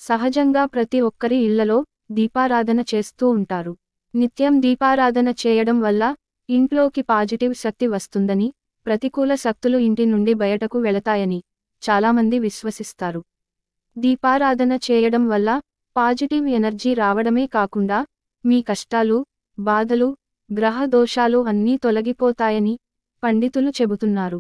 సహజంగా ప్రతి ఒక్కరి ఇళ్లలో దీపారాధన చేస్తూ ఉంటారు. నిత్యం దీపారాధన చేయడం వల్ల ఇంట్లోకి పాజిటివ్ శక్తి వస్తుందని, ప్రతికూల శక్తులు ఇంటి నుండి బయటకు వెళతాయని చాలామంది విశ్వసిస్తారు. దీపారాధన చేయడం వల్ల పాజిటివ్ ఎనర్జీ రావడమే కాకుండా మీ కష్టాలు, బాధలు, గ్రహ దోషాలు అన్నీ తొలగిపోతాయని పండితులు చెబుతున్నారు.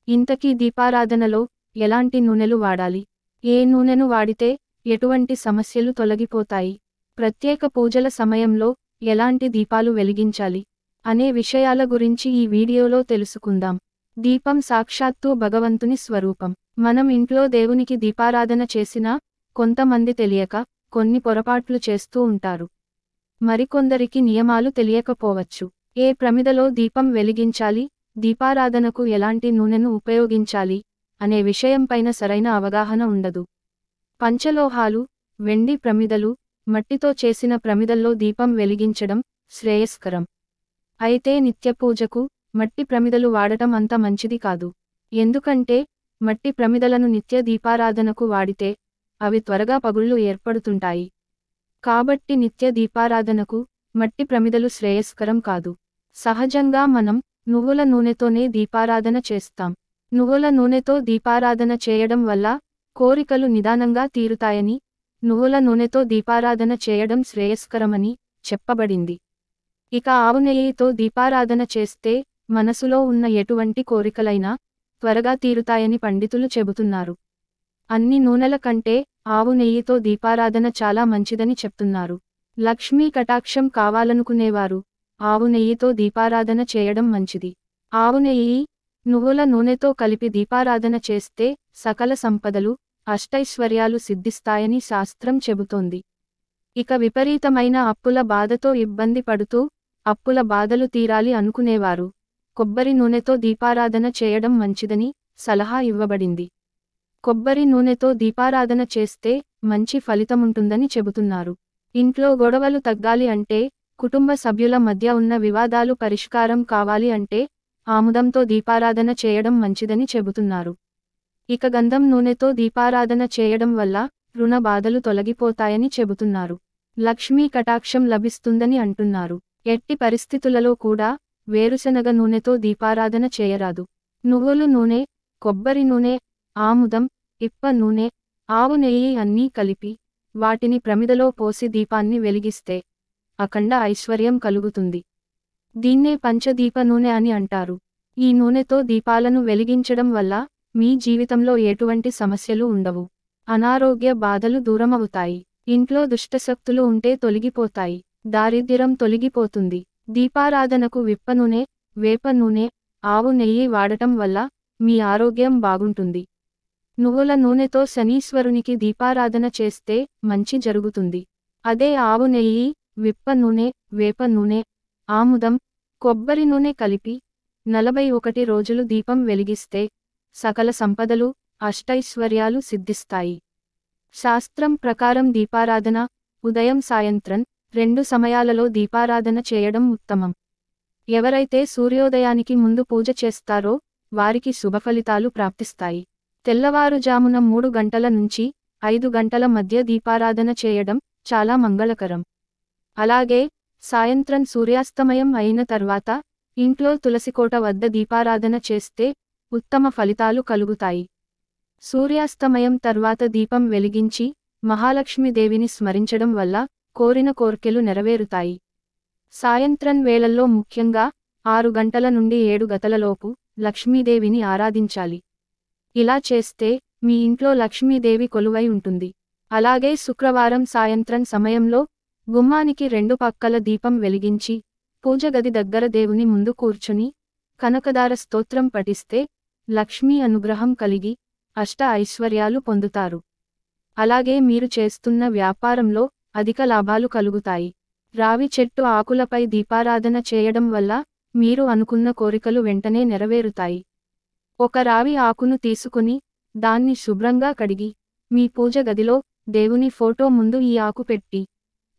ఇంతకీ దీపారాధనలో ఎలాంటి నూనెలు వాడాలి? ఏ నూనెను వాడితే ఎటువంటి సమస్యలు తొలగిపోతాయి? ప్రత్యేక పూజల సమయంలో ఎలాంటి దీపాలు వెలిగించాలి అనే విషయాల గురించి ఈ వీడియోలో తెలుసుకుందాం. దీపం సాక్షాత్తు భగవంతుని స్వరూపం. మనం ఇంట్లో దేవునికి దీపారాధన చేసినా కొంతమంది తెలియక కొన్ని పొరపాట్లు చేస్తూ ఉంటారు. మరికొందరికి నియమాలు తెలియకపోవచ్చు. ఏ ప్రమిదలో దీపం వెలిగించాలి, దీపారాధనకు ఎలాంటి నూనెను ఉపయోగించాలి అనే విషయంపైన సరైన అవగాహన ఉండదు. పంచలోహాలు, వెండి ప్రమిదలు, మట్టితో చేసిన ప్రమిదల్లో దీపం వెలిగించడం శ్రేయస్కరం. అయితే నిత్యపూజకు మట్టి ప్రమిదలు వాడటం అంత మంచిది కాదు. ఎందుకంటే మట్టి ప్రమిదలను నిత్య దీపారాధనకు వాడితే అవి త్వరగా పగుళ్లు ఏర్పడుతుంటాయి. కాబట్టి నిత్య దీపారాధనకు మట్టి ప్రమిదలు శ్రేయస్కరం కాదు. సహజంగా మనం నువ్వుల నూనెతోనే దీపారాధన చేస్తాం. నువ్వుల నూనెతో దీపారాధన చేయడం వల్ల కోరికలు నిదానంగా తీరుతాయని, నువ్వుల నూనెతో దీపారాధన చేయడం శ్రేయస్కరమని చెప్పబడింది. ఇక ఆవు నెయ్యితో దీపారాధన చేస్తే మనసులో ఉన్న ఎటువంటి కోరికలైనా త్వరగా తీరుతాయని పండితులు చెబుతున్నారు. అన్ని నూనెల కంటే ఆవు నెయ్యితో దీపారాధన చాలా మంచిదని చెప్తున్నారు. లక్ష్మీ కటాక్షం కావాలనుకునేవారు ఆవు నెయ్యితో దీపారాధన చేయడం మంచిది. ఆవు నెయ్యి, నువ్వుల నూనెతో కలిపి దీపారాధన చేస్తే సకల సంపదలు, అష్టైశ్వర్యాలు సిద్ధిస్తాయని శాస్త్రం చెబుతోంది. ఇక విపరీతమైన అప్పుల బాధతో ఇబ్బంది పడుతూ అప్పుల బాధలు తీరాలి అనుకునేవారు కొబ్బరి నూనెతో దీపారాధన చేయడం మంచిదని సలహా ఇవ్వబడింది. కొబ్బరి నూనెతో దీపారాధన చేస్తే మంచి ఫలితముంటుందని చెబుతున్నారు. ఇంట్లో గొడవలు తగ్గాలి అంటే, కుటుంబ సభ్యుల మధ్య ఉన్న వివాదాలు పరిష్కారం కావాలి అంటే ఆముదంతో దీపారాధన చేయడం మంచిదని చెబుతున్నారు. ఇక గంధం నూనెతో దీపారాధన చేయడం వల్ల రుణ బాధలు తొలగిపోతాయని చెబుతున్నారు. లక్ష్మీ కటాక్షం లభిస్తుందని అంటున్నారు. ఎట్టి పరిస్థితులలో కూడా వేరుశనగ నూనెతో దీపారాధన చేయరాదు. నువ్వులు నూనె, కొబ్బరి నూనె, ఆముదం, ఇప్ప నూనె, ఆవు నెయ్యి అన్నీ కలిపి వాటిని ప్రమిదలో పోసి దీపాన్ని వెలిగిస్తే అఖండ ఐశ్వర్యం కలుగుతుంది. దీన్నే పంచదీప నూనె అని అంటారు. ఈ నూనెతో దీపాలను వెలిగించడం వల్ల మీ జీవితంలో ఎటువంటి సమస్యలు ఉండవు. అనారోగ్య బాధలు దూరమవుతాయి. ఇంట్లో దుష్టశక్తులు ఉంటే తొలగిపోతాయి. దారిద్ర్యం తొలగిపోతుంది. దీపారాధనకు విప్ప నూనె, వేప నూనె, ఆవు నెయ్యి వాడటం వల్ల మీ ఆరోగ్యం బాగుంటుంది. నువ్వుల నూనెతో శనీశ్వరునికి దీపారాధన చేస్తే మంచి జరుగుతుంది. అదే ఆవు నెయ్యి, విప్ప నూనె, వేప నూనె, ఆముదం, కొబ్బరి నూనె కలిపి 41 రోజులు దీపం వెలిగిస్తే సకల సంపదలు, అష్టైశ్వర్యాలు సిద్ధిస్తాయి. శాస్త్రం ప్రకారం దీపారాధన ఉదయం, సాయంత్రం 2 సమయాలలో దీపారాధన చేయడం ఉత్తమం. ఎవరైతే సూర్యోదయానికి ముందు పూజ చేస్తారో వారికి శుభఫలితాలు ప్రాప్తిస్తాయి. తెల్లవారుజామున 3 గంటల నుంచి 5 గంటల మధ్య దీపారాధన చేయడం చాలా మంగళకరం. అలాగే సాయంత్రం సూర్యాస్తమయం అయిన తర్వాత ఇంట్లో తులసికోట వద్ద దీపారాధన చేస్తే ఉత్తమ ఫలితాలు కలుగుతాయి. సూర్యాస్తమయం తర్వాత దీపం వెలిగించి మహాలక్ష్మీదేవిని స్మరించడం వల్ల కోరిన కోర్కెలు నెరవేరుతాయి. సాయంత్రం వేళల్లో ముఖ్యంగా 6 గంటల నుండి 7 గంటలలోపు లక్ష్మీదేవిని ఆరాధించాలి. ఇలా చేస్తే మీ ఇంట్లో లక్ష్మీదేవి కొలువై ఉంటుంది. అలాగే శుక్రవారం సాయంత్రం సమయంలో గుమ్మానికి 2 పక్కల దీపం వెలిగించి పూజ గది దగ్గర దేవుని ముందు కూర్చుని కనకదార స్తోత్రం పఠిస్తే లక్ష్మీ అనుగ్రహం కలిగి అష్ట ఐశ్వర్యాలు పొందుతారు. అలాగే మీరు చేస్తున్న వ్యాపారంలో అధిక లాభాలు కలుగుతాయి. రావి చెట్టు ఆకులపై దీపారాధన చేయడం వల్ల మీరు అనుకున్న కోరికలు వెంటనే నెరవేరుతాయి. ఒక రావి ఆకును తీసుకుని దాన్ని శుభ్రంగా కడిగి మీ పూజ గదిలో దేవుని ఫోటో ముందు ఈ ఆకు పెట్టి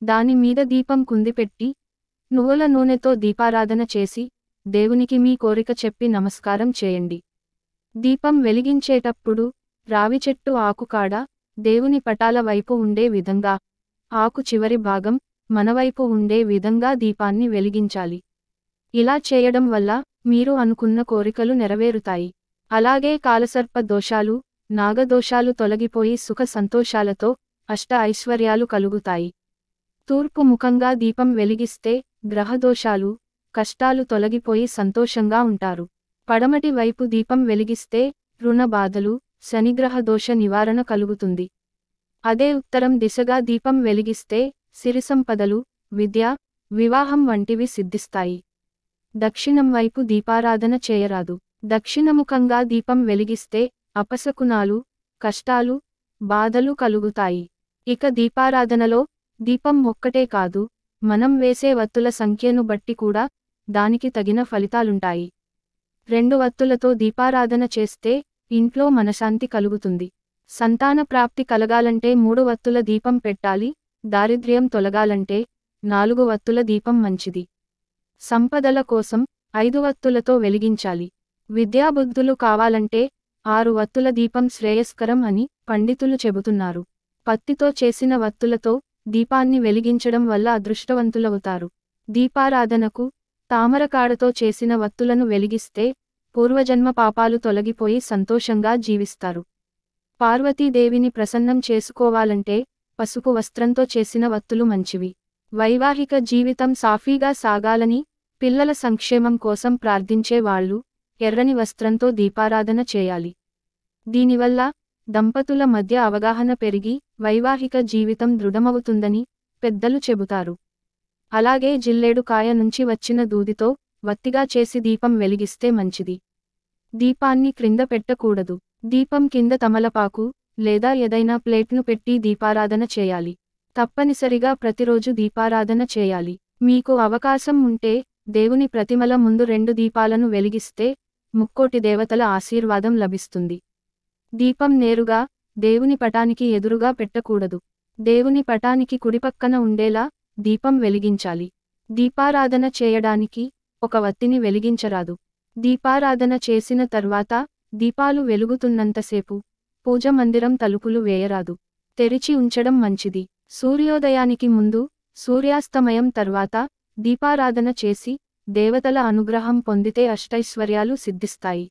దాని మీద దీపం కుందిపెట్టి నువ్వుల నూనెతో దీపారాధన చేసి దేవునికి మీ కోరిక చెప్పి నమస్కారం చేయండి. దీపం వెలిగించేటప్పుడు రావి చెట్టు ఆకు కాడ దేవుని పటాల వైపు ఉండే విధంగా, ఆకు చివరి భాగం మనవైపు ఉండే విధంగా దీపాన్ని వెలిగించాలి. ఇలా చేయడం వల్ల మీరు అనుకున్న కోరికలు నెరవేరుతాయి. అలాగే కాలసర్ప దోషాలు, నాగదోషాలు తొలగిపోయి సుఖ సంతోషాలతో అష్ట ఐశ్వర్యాలు కలుగుతాయి. తూర్పు ముఖంగా దీపం వెలిగిస్తే గ్రహదోషాలు, కష్టాలు తొలగిపోయి సంతోషంగా ఉంటారు. పడమటి వైపు దీపం వెలిగిస్తే రుణ బాధలు, శనిగ్రహ దోష నివారణ కలుగుతుంది. అదే ఉత్తరం దిశగా దీపం వెలిగిస్తే సిరిసంపదలు, విద్య, వివాహం వంటివి సిద్ధిస్తాయి. దక్షిణం వైపు దీపారాధన చేయరాదు. దక్షిణముఖంగా దీపం వెలిగిస్తే అపశకునాలు, కష్టాలు, బాధలు కలుగుతాయి. ఇక దీపారాధనలో దీపం ఒక్కటే కాదు, మనం వేసే వత్తుల సంఖ్యను బట్టి కూడా దానికి తగిన ఫలితాలుంటాయి. 2 వత్తులతో దీపారాధన చేస్తే ఇంట్లో మనశాంతి కలుగుతుంది. సంతాన ప్రాప్తి కలగాలంటే 3 వత్తుల దీపం పెట్టాలి. దారిద్ర్యం తొలగాలంటే 4 వత్తుల దీపం మంచిది. సంపదల కోసం 5 వత్తులతో వెలిగించాలి. విద్యాబుద్ధులు కావాలంటే 6 వత్తుల దీపం శ్రేయస్కరం అని పండితులు చెబుతున్నారు. పత్తితో చేసిన వత్తులతో దీపాన్ని వెలిగించడం వల్ల అదృష్టవంతులవుతారు. దీపారాధనకు తామరకాడతో చేసిన వత్తులను వెలిగిస్తే పూర్వజన్మ పాపాలు తొలగిపోయి సంతోషంగా జీవిస్తారు. పార్వతీదేవిని ప్రసన్నం చేసుకోవాలంటే పసుపు వస్త్రంతో చేసిన వత్తులు మంచివి. వైవాహిక జీవితం సాఫీగా సాగాలని, పిల్లల సంక్షేమం కోసం ప్రార్థించే వాళ్ళు ఎర్రని వస్త్రంతో దీపారాధన చేయాలి. దీనివల్ల దంపతుల మధ్య అవగాహన పెరిగి వైవాహిక జీవితం దృఢమవుతుందని పెద్దలు చెబుతారు. అలాగే జిల్లేడు కాయ నుంచి వచ్చిన దూదితో వత్తిగా చేసి దీపం వెలిగిస్తే మంచిది. దీపాన్ని క్రింద పెట్టకూడదు. దీపం కింద తమలపాకు లేదా ఏదైనా ప్లేట్ను పెట్టి దీపారాధన చేయాలి. తప్పనిసరిగా ప్రతిరోజు దీపారాధన చేయాలి. మీకు అవకాశం ఉంటే దేవుని ప్రతిమల ముందు 2 దీపాలను వెలిగిస్తే ముక్కోటి దేవతల ఆశీర్వాదం లభిస్తుంది. దీపం నేరుగా దేవుని పటానికి ఎదురుగా పెట్టకూడదు. దేవుని పటానికి కుడిపక్కన ఉండేలా దీపం వెలిగించాలి. దీపారాధన చేయడానికి ఒక వత్తిని వెలిగించరాదు. దీపారాధన చేసిన తర్వాత దీపాలు వెలుగుతున్నంతసేపు పూజ మందిరం తలుపులు వేయరాదు. తెరిచి ఉంచడం మంచిది. సూర్యోదయానికి ముందు, సూర్యాస్తమయం తర్వాత దీపారాధన చేసి దేవతల అనుగ్రహం పొందితే అష్టైశ్వర్యాలు సిద్ధిస్తాయి.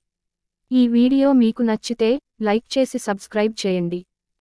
ఈ వీడియో మీకు నచ్చితే లైక్ చేసి సబ్స్క్రైబ్ చేయండి.